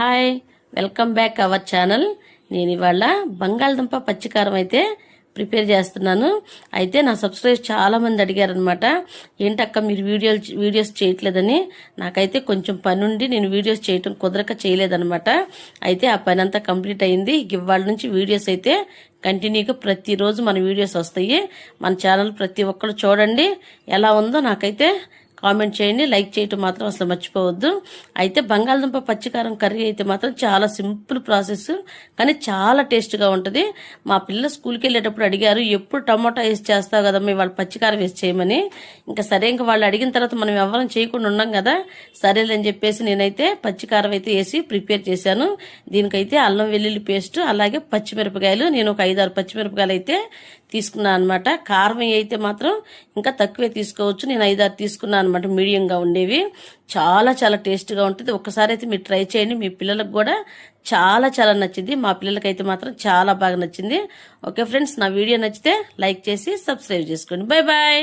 Hi, welcome back our channel. నేను ఇవాళ బంగాళదుంప పచ్చికారం అయితే ప్రిపేర్ చేస్తున్నాను. అయితే నా సబ్స్క్రైబర్స్ చాలా మంది అడిగారనమాట, ఏంటక్క మీరు వీడియోస్ చేయట్లేదని. నాకైతే కొంచెం పని ఉండి నేను వీడియోస్ చేయటం కుదరక చేయలేదనమాట. అయితే ఆ పని అంతా కంప్లీట్ అయింది. ఇవాళ నుంచి వీడియోస్ అయితే కంటిన్యూగా ప్రతిరోజు మన వీడియోస్ వస్తాయి. మన ఛానల్ ప్రతి ఒక్కరు చూడండి, ఎలా ఉందో నాకైతే కామెంట్ చేయండి. లైక్ చేయటం మాత్రం అసలు మర్చిపోవద్దు. అయితే బంగాళదుంప పచ్చికారం కర్రీ అయితే మాత్రం చాలా సింపుల్ ప్రాసెస్, కానీ చాలా టేస్ట్గా ఉంటుంది. మా పిల్లలు స్కూల్కి వెళ్ళేటప్పుడు అడిగారు, ఎప్పుడు టమాటా వేసి చేస్తావు కదమ్మా ఇవాళ పచ్చికారం వేసి చేయమని. ఇంకా సరే, ఇంకా వాళ్ళు అడిగిన తర్వాత మనం ఎవరం చేయకుండా ఉన్నాం కదా, సరేలేని చెప్పేసి నేనైతే పచ్చికారం అయితే వేసి ప్రిపేర్ చేశాను. దీనికైతే అల్లం వెల్లుల్లి పేస్ట్, అలాగే పచ్చిమిరపకాయలు, నేను ఒక 5-6 పచ్చిమిరపకాయలు అయితే తీసుకున్నాను అనమాట. కారం అయితే మాత్రం ఇంకా తక్కువే తీసుకోవచ్చు, నేను 5-6 తీసుకున్నాను అనమాట, మీడియంగా ఉండేవి. చాలా చాలా టేస్ట్గా ఉంటుంది. ఒక్కసారి అయితే మీరు ట్రై చేయండి, మీ పిల్లలకు కూడా చాలా చాలా నచ్చింది. మా పిల్లలకైతే మాత్రం చాలా బాగా నచ్చింది. ఓకే ఫ్రెండ్స్, నా వీడియో నచ్చితే లైక్ చేసి సబ్స్క్రైబ్ చేసుకోండి. Bye bye.